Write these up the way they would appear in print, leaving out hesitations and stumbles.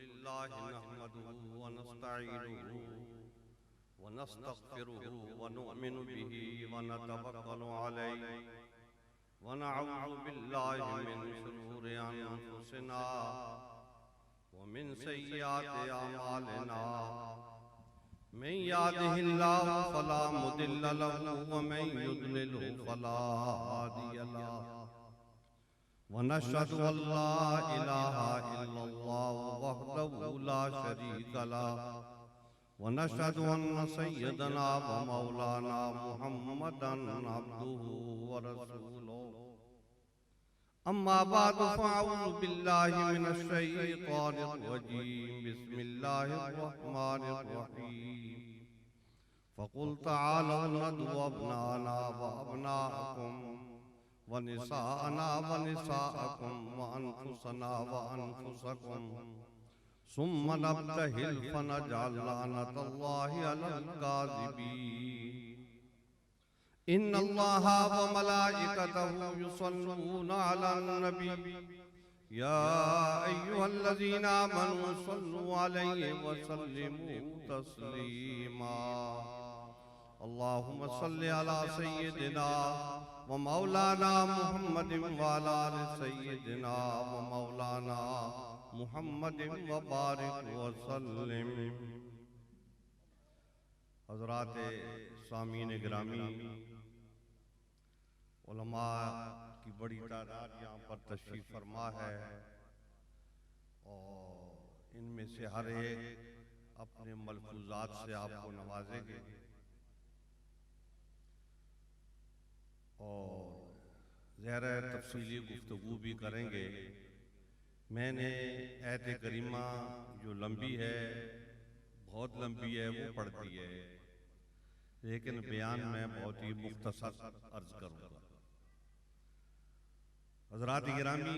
अल्हम्दुलिल्लाह नहमदुहु व नस्तईनुहु व नस्तगफिरुहु व नु'मिनु बिही व नतवक्कलु अलैहि व नऊज़ु बिल्लाहि मिन शुरूरि अनफुसिना व मिन सय्यिआति अमालिना मन यहदिहिल्लाहु फला मुदिल्ल लहु व मन युद्लिलहु फला हादिय लहु वनशहदु अल्ला इलाहा इल्लल्लाह वहदहु ला शरीक लहु वनशहदु अन्न सय्यदना व मौलाना मुहम्मदन अब्दुहु व रसूलुहु अम्मा बादु फ़अऊज़ु बिल्लाहि मिनश शैतानिर रजीम बिस्मिल्लाहिर रहमानिर रहीम फ़क़ुल तआलौ नदउ अब्नाना व अब्नाअकुम व निसाअना व निसाअकुम व अनफुसना व अनफुसकुम सुम्मा नब्तहिल फनजअल लअनतल्लाहि अलल काज़िबीन इन्नल्लाहा व मलाइकतहु युसल्लूना अलन नबी या अय्युहल्लज़ीना आमनू सल्लु अलैहि व सल्लिमू तस्लीमा अल्लाहुम्मा सल्लि अला सय्यिदिना व मौलाना मुहम्मदिन व अला आलि सय्यिदिना व मौलाना मुहम्मदिन व बारिक व सल्लिम। हज़रात सामीन गिरामी, उलमा की बड़ी तादाद यहाँ पर तशरीफ़ फरमा है और इनमें से हर एक अपने मलफूज़ात से आपको नवाजेंगे और ज़रा तफसीली गुफ्तगू भी करेंगे। मैंने आयत करीमा जो लंबी है, बहुत लंबी है, वो पढ़ दी है, लेकिन बयान में बहुत ही मुख्तसर अर्ज करूँगा। हज़रात गिरामी,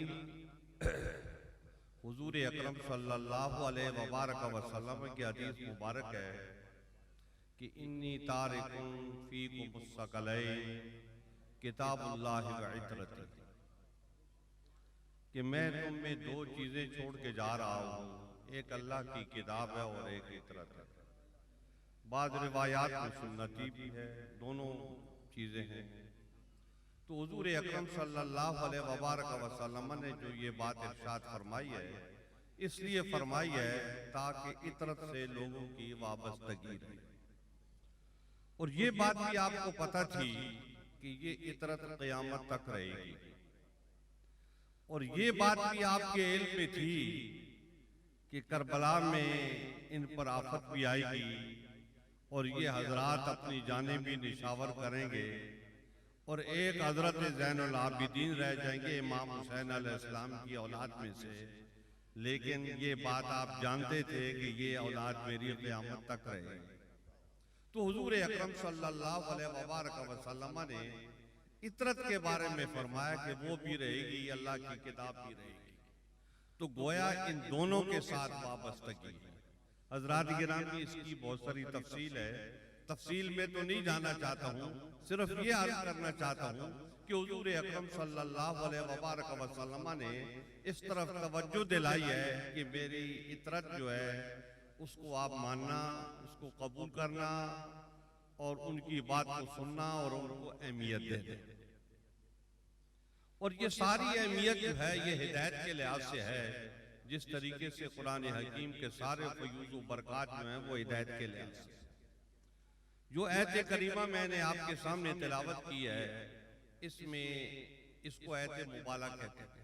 हुज़ूर अकरम सल्लल्लाहु अलैहि वसल्लम की हदीस मुबारक है कि इन्नी तारिकुन फ़ीकुम अस्सक़लैन किताबुल्लाहि व इतरती, कि मैं तुम में दो चीज़ें छोड़ के जा रहा हूँ, एक अल्लाह की किताब है और एक इतरत है। बाद रिवायात में सुन्नती भी है, दोनों चीज़ें हैं। तो हुज़ूर अकरम सल्लल्लाहु अलैहि वसल्लम ने जो ये बात इरशाद फरमाई है, इसलिए फरमाई है ताकि इतरत से लोगों की वाबस्तगी रहे। और ये बात भी आपको पता थी कि ये इतरत क़यामत तक रहेगी, और ये बात भी आपके इल्म में थी कि करबला में इन पर आफत भी आएगी और ये हजरात अपनी जानें भी निशावर करेंगे और एक हजरत ज़ैनुल आबिदीन रह जाएंगे, इमाम हुसैन अलैहिस्सलाम की औलाद में से। लेकिन ये बात आप जानते थे कि ये औलाद मेरी क़यामत तक रहेगी। तो हुज़ूर अकरम सल्लल्लाहु अलैहि वसल्लम ने इतरत के बारे में फरमाया कि वो भी रहेगी, अल्लाह की किताब भी रहेगी। तो गोया इन दोनों के साथ वाबस्तगी है। हज़रात गिरामी, इसकी बहुत सारी तफसील है, तफसील में तो नहीं जाना चाहता हूँ, सिर्फ ये अर्ज करना चाहता हूँ कि हुज़ूर अकरम सल्लल्लाहु अलैहि वसल्लम ने इस तरफ तवज्जो दिलाई है कि मेरी इतरत जो है उसको आप मानना, उसको कबूल करना और उनकी बात को सुनना और उनको अहमियत देना। और ये सारी अहमियत जो है ये हिदायत के लिहाज से है, जिस तरीके से कुरान हकीम के सारे फ़यूज़ व बरक़ात जो हैं वो हिदायत के लिहाज से। जो आयत करीमा मैंने आपके सामने तिलावत की है, इसमें इसको आयत मुबाला कहते हैं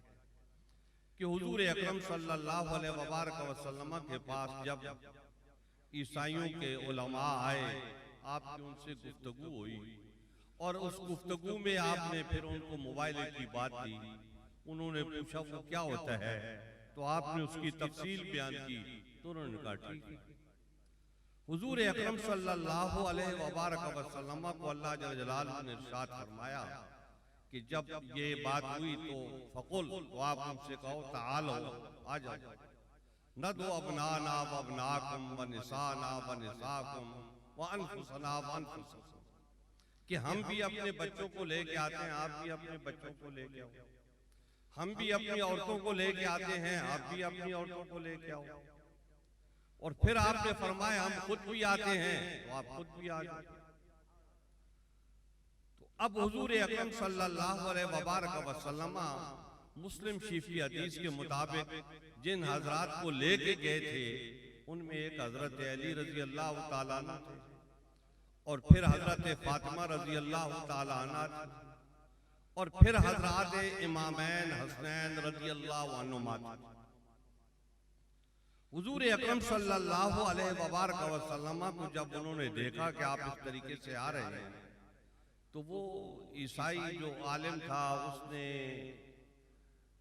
कि हुज़ूर अकरम सल्लल्लाहु अलैहि वसल्लम के पास जब ईसाइयों के उलमा आए, आपकी उनसे गुफ्तगू हुई और उस गुफ्तगू में आपने फिर उनको मोबाइल की बात दी। उन्होंने पूछा वो क्या होता है, तो आपने उसकी तफसील बयान की। तो उन्होंने कहा ठीक है। हुज़ूर अकरम सल्लल्लाहु अलैहि वसल्लम को अल्लाह जल्ल जलालहू ने इरशाद फरमाया कि जब ये बात हुई तो फ़क़ुल, तो आप उनसे कहो तआलो, आ जाओ, नदउ अब्नाना व अब्नाकुम व निसाना व निसाकुम व अनफुसना व अनफुसकुम, कि हम भी अपने बच्चों को लेके आते हैं, आप भी अपने बच्चों को लेके आओ। हम भी अपनी औरतों को लेके आते हैं, आप भी अपनी औरतों को लेके आओ। और फिर आपने फरमाया हम खुद भी आते हैं, तो आप खुद भी आ जाए। तो अब हुजूर अकरम सल्लल्लाहु अलैहि वसल्लम मुस्लिम शरीफ की हदीस के मुताबिक जिन हजरात को लेके गए थे उनमें एक हजरत अली रजी अल्लाह ताला अन्हु थे और फिर हजरत फातिमा रजी अल्लाह ताला अन्हा थी और फिर हजरत इमामैन हसनैन रजी अल्लाह अन्हुमा थे। हुजूर अकरम सल्लल्लाहु अलैहि वसल्लम को जब उन्होंने देखा कि आप इस तरीके से आ रहे हैं, तो वो ईसाई जो आलिम था उसने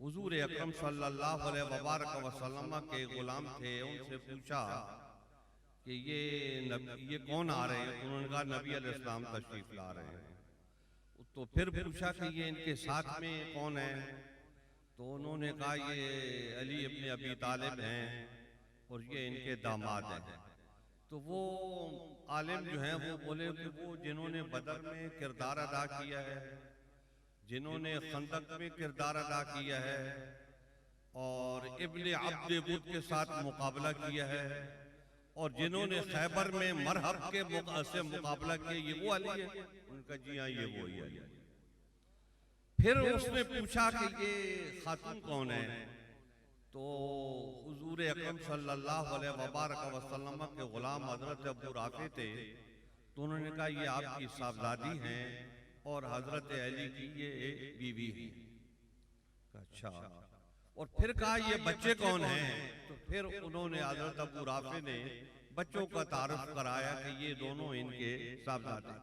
हुजूर अकरम सल्लल्लाहु अलैहि वसल्लम के गुलाम थे, उनसे पूछा कि ये कौन आ रहे हैं? उन्होंने कहा नबी अलैहिस्सलाम तशरीफ ला रहे हैं। तो फिर पूछा कि ये इनके साथ में कौन है? तो उन्होंने कहा ये अली इब्न अबी तालिब हैं और ये इनके दामाद हैं। तो वो आलिम जो हैं वो बोले कि वो जिन्होंने बदर में किरदार अदा किया है, जिन्होंने खंदक में किरदार अदा किया है और इब्न अब्द बुद के साथ मुकाबला किया है और जिन्होंने खैबर में मरहब के से मुकाबला किया, ये वो अली है? उनका जी हाँ ये वो ही अली। फिर उसने पूछा कि ये खातून कौन है? तो हुजूर अकरम सल्लल्लाहु अलैहि वसल्लम के गुलाम हजरत अबू राफी थे, तो उन्होंने कहा ये आपकी साहबजादी हैं और हजरत अली की ये बीवी है। अच्छा, और फिर कहा ये बच्चे कौन हैं? तो फिर उन्होंने हजरत अबू राफी ने बच्चों का तारुफ कराया कि ये दोनों इनके साहबजादे।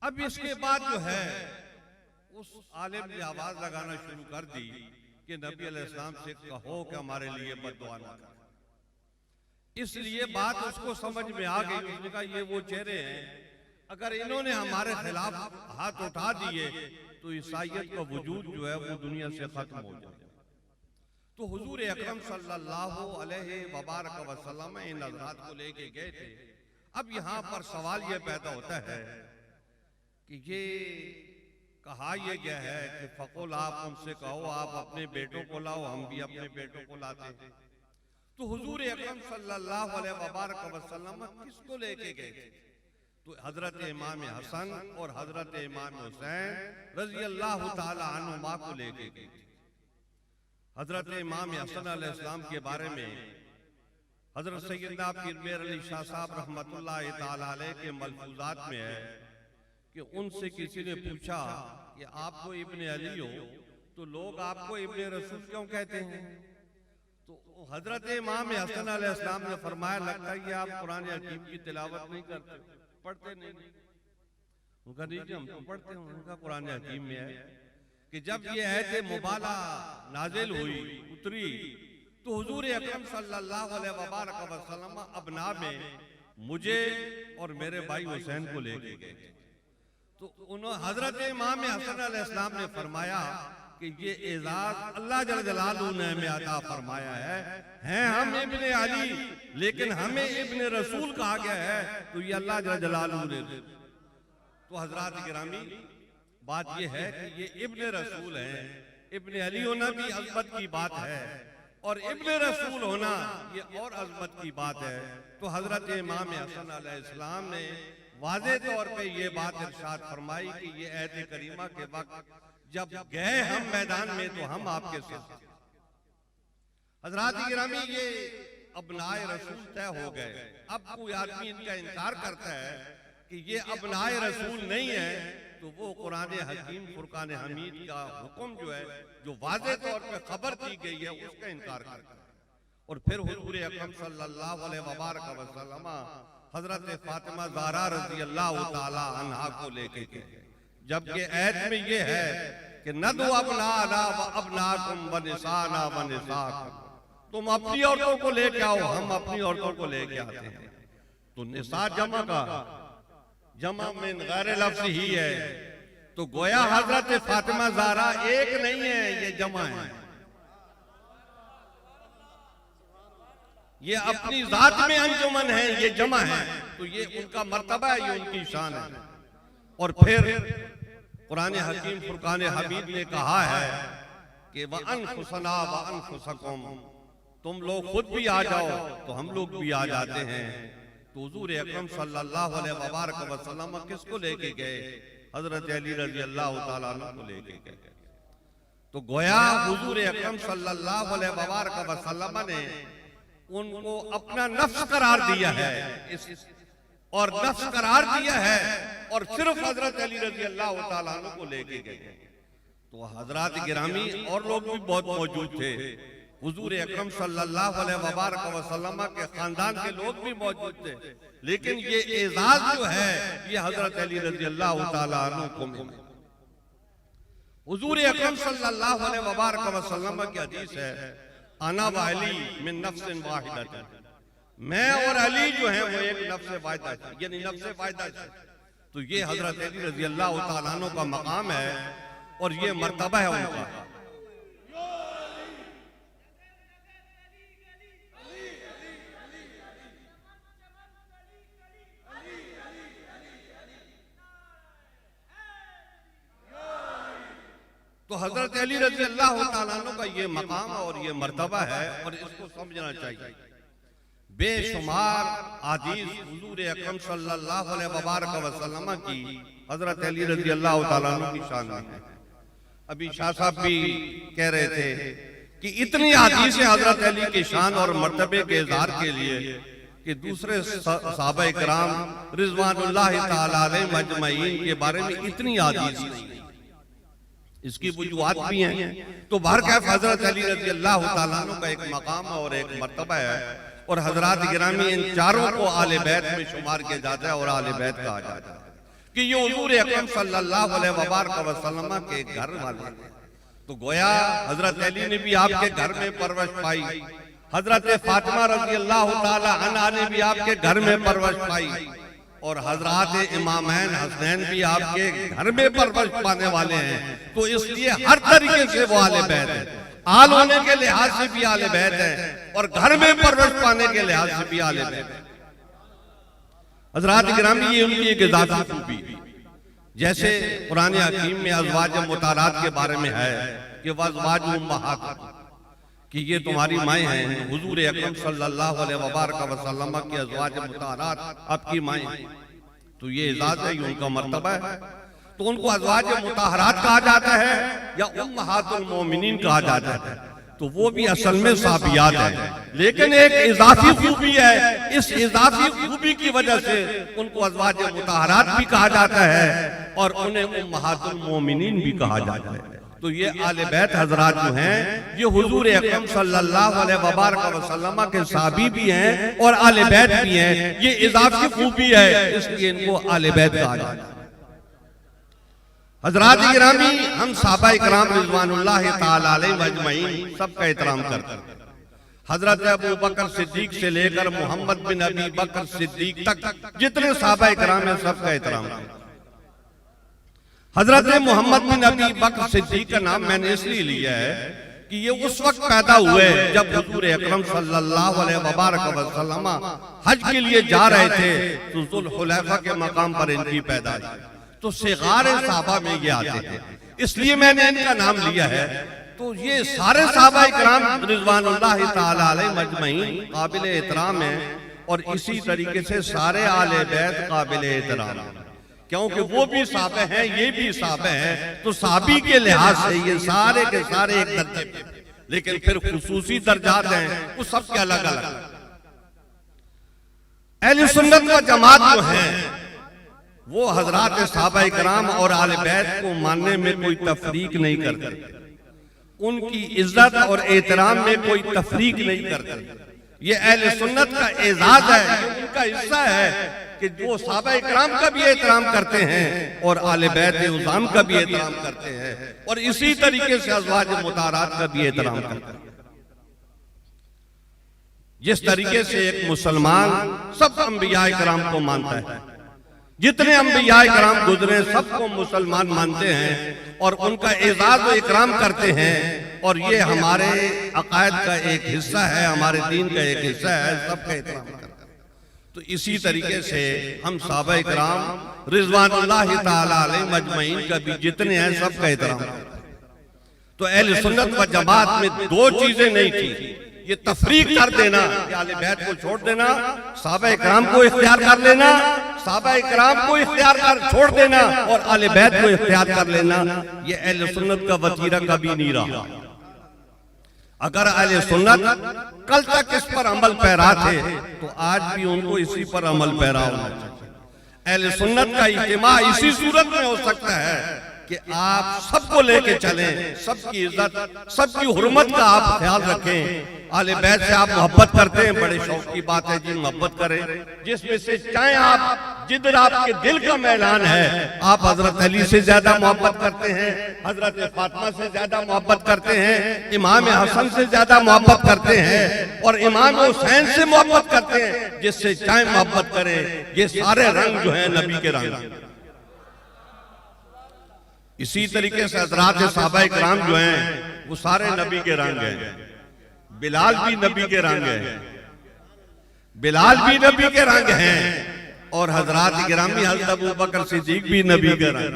अब इसके बाद जो है उस आलिम ने आवाज लगाना शुरू कर दी कि नबी अलैहिस्सलाम से कहो कि हमारे लिए बद्दुआ ना करें। इसलिए बात उसको समझ में आ गई। उसने कहा ये वो चेहरे हैं, अगर इन्होंने हमारे खिलाफ हाथ उठा दिए तो ईसाइयत का वजूद जो है वो दुनिया से खत्म हो जाए। तो हुजूर अकरम सल्लल्लाहु अलैहि वसल्लम इन हज़रात को लेके गए थे। अब यहाँ पर सवाल ये पैदा होता है कि ये कहा यह गया है कि फकुल आप उनसे कहो आप अपने बेटों को लाओ, हम भी अपने बेटों को लाते हैं। तो हुजूर अकरम सल्लल्लाहु अलैहि वसल्लम किसको लेके गए थे? तो हजरत इमाम हसन और हजरत इमाम हुसैन रजी अल्लाह ताला अन्हुमा को लेके गए थे। हजरत इमाम हसन अलैहिस्सलाम के बारे में हजरत सैयदना पीर मेर अली शाह साहब रहमतुल्लाह ताला अलैह के मलफूजात में है कि उनसे किसी ने पूछा कि आपको इब्ने अली हो तो लोग आपको इब्ने रसूल क्यों कहते हैं? तो हजरत इमाम हसन अलैहिस्सलाम ने फरमाया लगता है कि आप कुरान हकीम की तिलावत नहीं करते, पढ़ते नहीं। उनका नहीं, हम तो पढ़ते हैं। उनका कुरान हकीम में है कि जब ये आयत मुबाला नाजिल हुई उतरी तो हुजूर अकरम सल्लल्लाहु अलैहि वसल्लम अबना में मुझे और मेरे भाई हुसैन को लेके गए। तो उन्होंने हजरत इमाम हसन अलैहिस्सलाम ने फरमाया कि ये एजाज अल्लाह जल जलालहू ने हमें अता फरमाया है हम इब्ने अली, लेकिन हमें इब्ने रसूल कहा गया है, तो ये अल्लाह जल जलालहू ने। तो हजरात गिरामी बात ये है कि ये इब्ने रसूल हैं। इब्ने अली होना भी अज़मत की बात है और इब्ने रसूल होना ये और अज़मत की बात है। तो हजरत इमाम हसन अलैहिस्सलाम ने वाज़े तौर पे ये बात इरशाद फरमाई कि ये आयत करीमा के वक्त जब गए हम मैदान में तो हम आपके साथ। हजरात गिरामी ये अबनाए रसूल तय हो गए। अब कोई आदमी इनका इनकार करता है कि ये अबनाए रसूल नहीं है, तो वो कुरान हकीम फुरकान हमीद का हुक्म जो है जो वाज़े तौर पे खबर दी गई है उसका इनकार करता है। और फिर हुजूर अकरम सल्लल्लाहु अलैहि वसल्लम हजरत फातिमा ज़हरा रज़ी अल्लाह ताला अन्हा को लेके गए। जबकि आयत में ये है कि नदु अबनाना व अबनाकुम व निसाना व निसाकुम, तुम अपनी औरतों को लेके आओ, हम अपनी औरतों को लेके आते हैं। तो निसा जमा का जमा में गैर लफ्ज़ ही है, तो गोया हजरत फातिमा ज़हरा एक नहीं है, ये जमा है। ये अपनी जात में अंजुमन है, ये जमा है, तो ये उनका मर्तबा है, ये उनकी शान है। और फिर कुरान हकीम फुरकान हमीद ने कहा है कि व अनफुसना व अनफुसकुम, तुम लोग खुद भी आ जाओ तो हम लोग भी आ जाते हैं। तो हुजूर अकरम सल्लल्लाहु अलैहि वसल्लम किसको लेके गए? हजरत अली रजी अल्लाह तआला अन्हु को लेके गए। तो गोया हुजूर अकरम सल्लल्लाहु अलैहि वसल्लम ने उनको अपना नफ्स करार दिया है, और नफ्स करार दिया है, और सिर्फ हजरत अली रजी अल्लाह तआला अन्हु को लेके गए। तो हजरात गिरामी और लोग भी बहुत मौजूद थे, हुजूर अकरम सल्लल्लाहु अलैहि वसल्लम के खानदान के लोग भी मौजूद थे, लेकिन ये एजाज जो है ये हजरत अली रजी अल्लाह तआला अन्हु को मिला। हुजूर अकरम सल्लल्लाहु अलैहि वसल्लम की हदीस है, अना व अली मिन नफ्सिन वाहिदा, मैं और अली जो है वो एक नफ्स वाहिदा है, यानी नफ्स वाहिदा है। तो ये हजरत अली रजी अल्लाह तआला अन्हु का मकाम है और ये मर्तबा है उनका। तो हजरत अली रजी अल्लाह तआला अन्हु का ये मकाम और ये मर्तबा है, और इसको समझना चाहिए। बेशुमार हदीस हुजूर अकरम सल्लल्लाहु अलैहि वसल्लम की हजरत अली रजी अल्लाह तआला अन्हु की शान में है। अभी शाह साहब भी कह रहे थे कि इतनी हदीस हजरत अली की शान और मर्तबे के इज़हार के लिए कि दूसरे सहाबा किराम रिज़वानुल्लाह तआला अलैहिम अजमईन के बारे में इतनी हदीस नहीं। इसकी वजूहात भी हैं। तो बहरकैफ हजरत अली रजी अल्लाह तआला अन्हु का एक मकाम और एक मर्तबा है, और हजरात गिरामी इन चारों को आले बैत में शुमार किया जाता है और आले बैत कहा जाता है कि ये हुजूर अकरम सल्लल्लाहु अलैहि वसल्लम के घर वाले हैं। तो गोया हजरत अली ने भी आपके घर में परवरिश पाई, हजरत फातिमा रजी अल्लाह तआला अन्हा ने भी आपके घर में परवरिश पाई, और हजरत इमामैन हसनैन भी आपके घर में परवरिश पाने वाले हैं। तो इसलिए हर तरीके से वो आले बैत है, आल होने के लिहाज से भी आले बैत है, और घर में परवरिश पाने के लिहाज से भी आले बैत है। हजरात गिरामी ये उनकी एक इजाफी खूबी, जैसे कुरान हकीम में अज़वाज मुताहरात के बारे में है कि वज़वाज उम्महात, कि ये तुम्हारी माएँ हैं। हुजूर अकरम सल्लल्लाहु अलैहि वसल्लम की अज़वाज मुताहरात आपकी माएँ हैं। तो ये इजाज़त है, उनका मर्तबा है। तो उनको अज़वाज मुताहरात कहा जाता है या उम्महातुल मोमिनीन कहा जाता है। तो वो भी असल में साबियात है, लेकिन एक इजाफी खूबी है। इस इजाफी खूबी की वजह से उनको अज़वाज मुताहरात भी कहा जाता है और उन्हें उम्महातुल मोमिनीन भी कहा जाता है। तो ये आले बैत हजरात जो हैं ये हुजूर अकरम सल्लल्लाहु अलैहि वसल्लम के साहबी भी हैं और आले बैत भी हैं। ये इजाफी खूबी है, इसलिए इनको आले बैत कहा जाता है। हजरात गिरामी, हम सहाबा इकराम रिज़वानुल्लाह तआला अलैहिम अजमईन सबका एहतराम करते हैं। हजरत अबू बकर सिद्दीक से लेकर मोहम्मद बिन अबी बकर सिद्दीक तक जितने सहाबा इकराम हैं सबका एहतराम करते हैं। हजरत मोहम्मद बिन अबी बकर सिद्दीक का नाम मैंने इसलिए लिया है कि ये उस वक्त पैदा हुए जब हुजूर अकरम सल्लल्लाहु अलैहि वसल्लम हज के लिए जा रहे थे। तो जुल हुलैफा के मकाम पर इनकी पैदाइश, तो सिगारे साहबा में ये आते हैं, इसलिए मैंने इनका नाम लिया है। तो ये सारे साहबा इकराम रिज़वानुल्लाह तआला अलैहिम अजमईन काबिल एहतराम हैं, और इसी तरीके से सारे आले बैत काबिल एहतराम हैं, क्योंकि वो भी साहबे हैं, ये भी साहबे हैं। तो साहबी के लिहाज से ये सारे के सारे एक दर्जे पे, लेकिन फिर खुसूसी दर्जात हैं, वो सबके अलग अलग। अहले सुन्नत व जमात जो हैं वो हजरात सहाबा इकराम और आले बैत को मानने में कोई तफरीक नहीं करते, उनकी इज्जत और एहतराम में कोई तफरीक नहीं करते। ये अहले सुन्नत का एजाज है, ये उनका हिस्सा है कि वो सहाबा इकराम का भी एहतराम करते हैं और आले बैत उज़ाम का भी एहतराम करते हैं, और इसी तरीके से अज़वाज मुताहरात का भी एहतराम करते हैं। जिस तरीके से एक मुसलमान सब अंबिया इकराम को मानता है, जितने अंबिया इकराम गुजरे सबको मुसलमान मानते हैं और उनका एजाज व इकराम करते हैं, और ये हमारे अकायद का एक हिस्सा है, हमारे दीन का एक हिस्सा है, सबका एहतराम करते हैं। तो इसी तरीके से हम सहाबा इकराम रिज़वानुल्लाह तआला अलैहिम अजमईन का भी जितने हैं सबका एहतराम करते हैं। तो अहले सुन्नत व जमात में दो चीजें नहीं थी, ये तफरीक कर देना, आले बैत को छोड़ देना, सहाबा इकराम को इख्तियार कर लेना, सहाबा इकराम को इख्तियार कर छोड़ देना और आले बैत को इख्तियार कर लेना, ये अहले सुन्नत का वतीरा कभी नहीं रहा। अगर अहले सुन्नत कल तक इस पर अमल पैरा थे तो आज भी उनको इसी पर अमल पैरा होना चाहिए। अहले सुन्नत का इज्तिमा इसी सूरत में हो सकता है कि आप सबको लेके चलें, सबकी इज्जत, सबकी हुर्मत का आप ख्याल रखें। आले बैत से आप मोहब्बत करते हैं, बड़े शौक की बात है जी, मोहब्बत करें। जिसमें से चाहे आप जिधर आपके दिल का मैदान है, आप हजरत अली से ज्यादा मोहब्बत करते हैं, हजरत फातिमा से ज्यादा मोहब्बत करते हैं, इमाम हसन से ज्यादा मोहब्बत करते हैं और इमाम हुसैन से मोहब्बत करते हैं, जिससे चाहे मोहब्बत करें। ये सारे रंग जो है नबी के रंग। इसी तरीके से हज़रात सहाबा इकराम जो हैं वो सारे नबी के रंग हैं। बिलाल भी नबी के रंग है, बिलाल भी नबी के रंग हैं और हज़रात गिरामी हज़रत अबू बकर सिद्दीक भी नबी के रंग।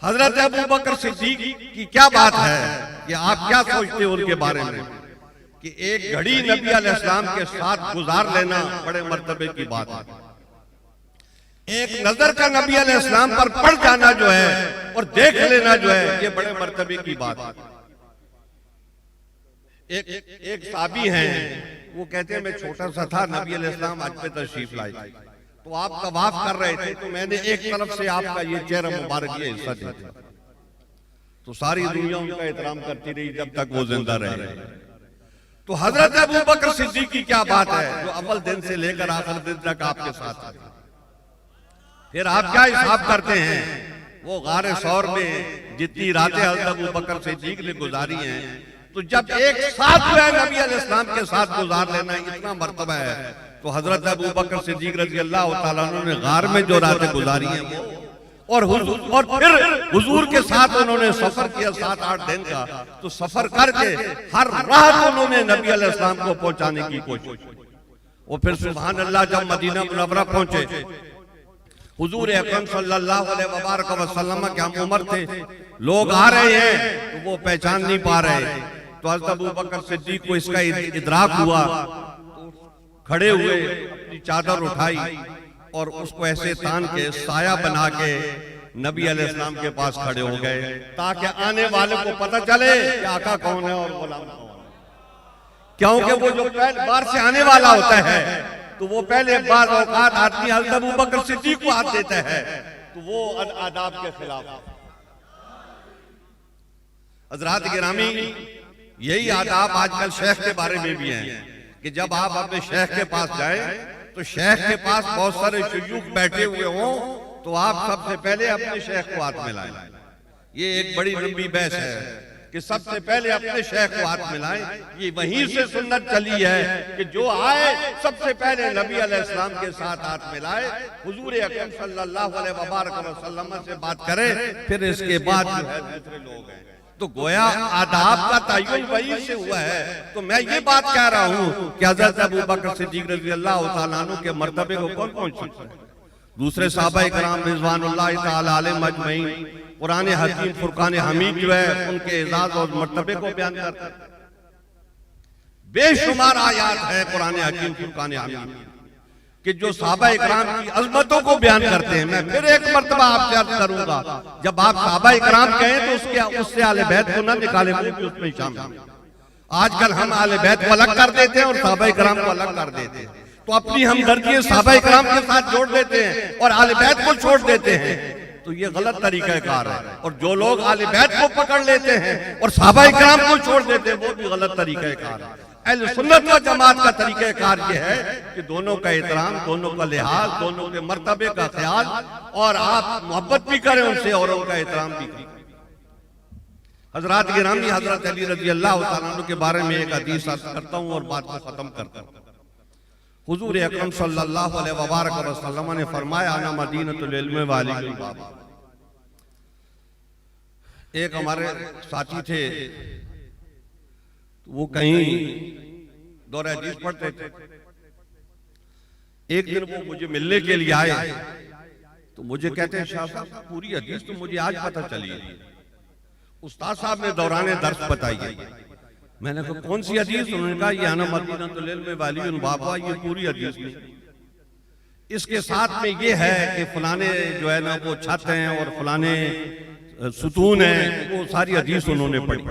हज़रत अबू बकर सिद्दीक की क्या बात है कि आप क्या सोचते हो उनके बारे में कि एक घड़ी नबी अलैहिस्सलाम के साथ गुजार लेना बड़े मर्तबे की बात है। एक नजर का नबी अलैहिस्सलाम पर पड़ जाना जो है और देख लेना जो है, ये बड़े मर्तबे की बात है। एक साहबी हैं, वो कहते हैं मैं छोटा सा था, नबी अलैहिस्सलाम हज पे तशरीफ लाए, तो आप तवाफ कर रहे थे, तो मैंने एक तरफ से आपका ये चेहरा मुबारक ये हिस्सा देखा, तो सारी दुनिया उनका एहतराम करती रही जब तक वो जिंदा रहे। तो हजरत अबू बकर सिद्दीक की क्या बात है जो अव्वल दिन से लेकर आखिर दिन तक आपके साथ है। फिर आप क्या हिसाब करते हैं, वो गारे सौर में जितनी रातें हज़रत अबू बकर सिद्दीक ने गुजारी हैं, तो जब एक साथ जो है नबी अलैहिस्सलाम के साथ गुजार लेना इतना मर्तबा है, तो हज़रत अबू बकर सिद्दीक रज़ी अल्लाह तआला अन्हु ने गार में जो रातें गुजारी हैं वो और फिर हुजूर के साथ उन्होंने सफर किया 7-8 दिन का, तो सफर करके हर रात उन्होंने नबी अलैहिस्सलाम को पहुंचाने की कोशिश। और फिर सुभान अल्लाह जब मदीना मुनव्वरा पहुंचे, हुजूर अकरम सल्लल्लाहु अलैहि वसल्लम के हम उम्र थे, लोग आ रहे हैं तो वो पहचान नहीं पा रहे, तो हज़रत अबू बकर सिद्दीक को इसका इदराक हुआ, खड़े हुए, अपनी चादर उठाई और उसको ऐसे तान के साया बना के नबी अलैहिस्सलाम के पास खड़े हो गए, ताकि आने वाले को पता चले कि आका कौन है और गुलाम कौन है। क्योंकि वो जो पहले बार से आने वाला होता है तो वो पहले बार औकात आदमी हज़रत अबू बकर सिद्दीक को हाथ देता है, तो वो आदाब के खिलाफ। हज़रात गिरामी, यही आदाब आजकल शेख के बारे में भी हैं कि जब आप अपने शेख के पास जाएं तो शेख के पास बहुत सारे शुयूख बैठे हुए हों, तो आप सबसे पहले अपने शेख को हाथ मिलाएं। ये एक बड़ी लंबी बहस है कि सबसे पहले अपने शेख को हाथ मिलाएं। ये वहीं से सुन्नत चली है कि जो आए सबसे पहले नबी अलैहिस्सलाम के साथ हाथ मिलाए, हुजूर अकरम सल्लल्लाहु अलैहि वसल्लम से बात करे, फिर इसके बाद जो है दूसरे लोग हैं। तो गोया आदाब का तय्युन वहीं से हुआ है। तो मैं ये बात कह रहा हूँ कि हज़रत अबू बकर सिद्दीक रज़ी अल्लाह तआला अन्हु के मर्तबे को कौन पहुंच सकता है। दूसरे सहाबा इकराम रिज़वानुल्लाहि तआला अलैहिम अजमईन कुरान हकीम फुरकान हमीद जो है उनके एजाज और मर्तबे को बयान करता है। बेशुमार आयात है कुरान हकीम फुरकान हमीद कि जो सहाबा इकराम की अजमतों को बयान करते हैं। मैं फिर एक मर्तबा आपसे अर्ज करूंगा, जब आप सहाबा इकराम कहें तो उससे आले बैत को न निकाले, उसमें शामिल। आजकल हम आले बैत को अलग कर देते हैं और सहाबा इकराम को अलग कर देते हैं, तो अपनी हमदर्दी सहाबा इकराम के साथ जोड़ देते हैं और आले बैत को छोड़ देते हैं, तो ये गलत तरीका कार है। और जो लोग आले बैत को पकड़ लेते हैं और सहाबा इकराम को छोड़ देते हैं, वो भी गलत तरीका कार है। अहले सुन्नत व जमात का तरीक़ाकार ये है कि दोनों का एहतराम, दोनों का लिहाज, दोनों के मर्तबे का ख्याल, और आप मोहब्बत भी करें उनसे और उनका एहतराम भी करें। हज़रात गिरामी, हज़रत अली रज़ी अल्लाह तआला अन्हु के बारे में एक हदीस अर्ज़ करता हूँ और बात को खत्म करता हूँ। हुजूर अकरम सल्लल्लाहु अलैहि वसल्लम ने फरमाया, अना मदीनतुल इल्म व अली बाब। एक हमारे साथी थे, वो कहीं दौर हदीस पढ़ते थे। एक दिन वो मुझे मिलने के लिए आए, तो मुझे कहते हैं, शाह साहब पूरी हदीस तो मुझे आज पता चली है, उस्ताद साहब ने दौरान दर्स बताई है, मैंने कहा कौन सी हदीस? उन्होंने कहा ये अना मदीनतुल इल्म वालियुन बाबा, ये पूरी हदीस नहीं, इसके साथ में ये है कि फलाने जो है ना वो छत हैं और फलाने सुतून हैं, वो सारी हदीस उन्होंने पढ़ी।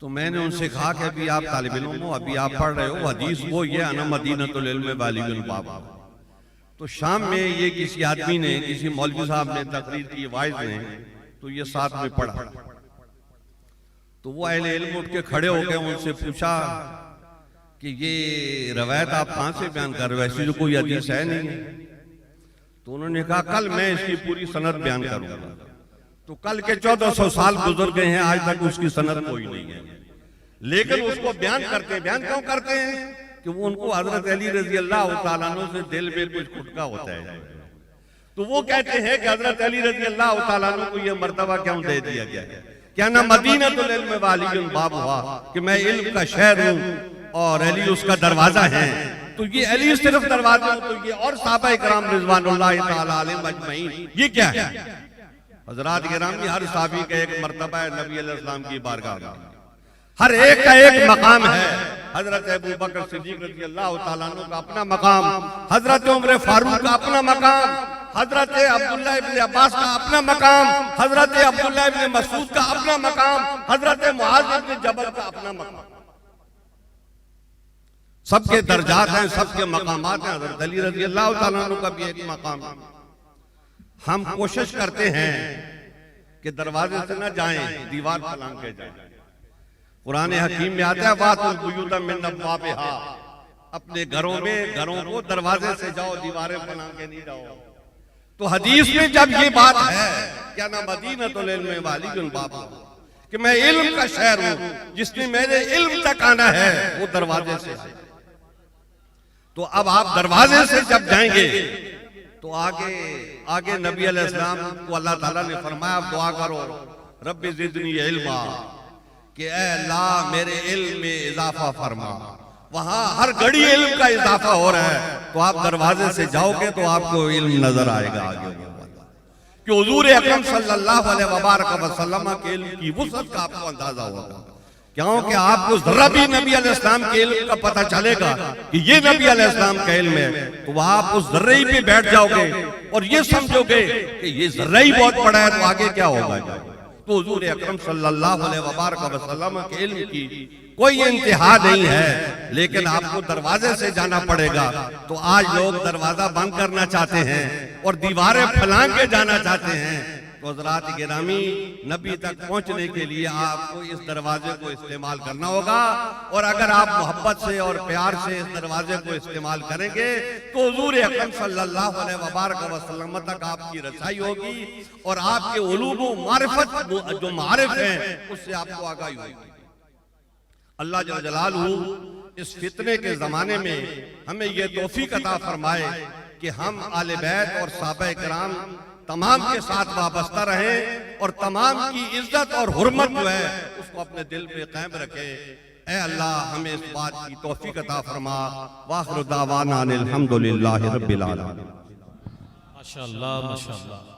तो मैंने उनसे कहा कि अभी आप तालिब इल्म हो, अभी आप पढ़ रहे हो हदीस वो ये अना मदीनतुल इल्म वालियुन बाबा। तो शाम में ये किसी आदमी ने, किसी मौलवी साहब ने तकरीर की, वाइज ने, तो ये साथ में पढ़ा। तो वो अहले इल्म उठ के खड़े हो गए, उनसे पूछा कि ये रवायत आप कहां से बयान कर रहे हो, ऐसी तो कोई हदीस है नहीं। तो उन्होंने कहा कल मैं इसकी पूरी सनद बयान करूंगा। तो कल के 1400 साल गुजर गए हैं, आज तक उसकी सनद कोई नहीं है, लेकिन उसको बयान करते हैं। बयान क्यों करते हैं? कि वो उनको हजरत अली रजी अल्लाह तआला अन्हु से दिल में कुछ खुटका होता है। तो वो कहते हैं कि हजरत अली रजी अल्लाह तआला अन्हु को ये मर्तबा क्यों दे दिया गया? क्या ना मदीनतुल इल्म वालियुन बाब हुआ कि मैं इल्म का शहर हूँ और अली उसका दरवाजा है। तो ये अली सिर्फ दरवाजा, तो ये और सहाबा इकराम रिजवानुल्लाह तआला अलैहिम अजमईन, ये क्या है? हजरात गिरामी, हर साहबी का एक मर्तबा है नबी अलैहि सलाम की बारगाह में, हर एक का एक मकाम है। हजरत अबू बकर सिद्दीक रज़ी अल्लाह तआला अन्हु का अपना मकाम, हजरत उमर फारूक का अपना मकाम, हजरत अब्दुल्लाह इब्न अब्बास का अपना मकाम, हजरत अब्दुल्लाह इब्न मसूद का अपना मकाम, हजरत मुआज इब्न जबल का अपना मकाम। सबके दर्जात हैं, सबके मकामात हैं। हजरत अली रज़ी अल्लाह तआला अन्हु का भी एक मकाम है। हम कोशिश करते हैं कि दरवाजे से न जाएं, दीवार फलांग के जाएं। कुरान हकीम में आता है वातुल बुयूत मिन अब्वाबिहा, अपने घरों में, घरों को दरवाजे से जाओ, दीवारें फलांग के नहीं जाओ। तो हदीस में जब ये बात है क्या ना मदीनतुल इल्म वालियुन बाबा, कि मैं इल्म का शहर हूं, जिसने मेरे इल्म तक आना है वो दरवाजे से। तो अब आप दरवाजे से जब जाएंगे तो आगे नबी अलैहिस्सलाम को अल्लाह ताला ने फरमाया आप दुआ करो, रब्बि ज़िदनी इल्मा, कि ऐ अल्लाह मेरे इल्म में इजाफा फरमा। वहां हर घड़ी इल्म का इजाफा हो रहा है। तो आप दरवाजे से जाओगे तो आपको इल्म नजर आएगा आगे, कि हुजूर अकरम सल्लल्लाहु अलैहि वसल्लम के इल्म की वुसअत का आपको अंदाजा होगा। क्योंकि आपको जरा भी नबी अलैहिस्सलाम के इल्म का पता चलेगा कि ये नबी अलैहिस्सलाम का इल्म है, तो आप उस जर्रे ही पे बैठ जाओगे और ये समझोगे कि ये जर्रा ही बहुत बड़ा है, तो आगे क्या होगा। तो हुजूर अकरम सल्लल्लाहु अलैहि वसल्लम के इल्म की कोई इंतहा नहीं है, लेकिन आपको दरवाजे से जाना पड़ेगा। तो आज लोग दरवाजा बंद करना चाहते हैं और दीवारें फलांग के जाना चाहते हैं। तो हज़रात गिरामी, नबी तक पहुंचने के लिए आपको इस दरवाजे को इस्तेमाल करना होगा। और अगर आप मोहब्बत से और प्यार से इस दरवाजे को इस्तेमाल करेंगे तो हुजूर अकरम सल्लल्लाहु अलैहि वसल्लम तक आपकी रसाई होगी और आपके उलूम व मारिफत जो मारिफ हैं उससे आपको आगाही होगी। अल्लाह जल्ल जलालहू इस फितने के जमाने में हमें यह तौफीक अता फरमाए कि हम आले बैत और सहाबा किराम तमाम के साथ वाबस्ता रहें और तमाम की इज्जत और हुर्मत जो है उसको अपने दिल में कायम रखें। ऐ अल्लाह हमें इस बात की तौफीक अता फरमा। वाखिरु दावाना अनिल हम्दुलिल्लाहि रब्बिल आलमीन। माशाअल्लाह माशाअल्लाह।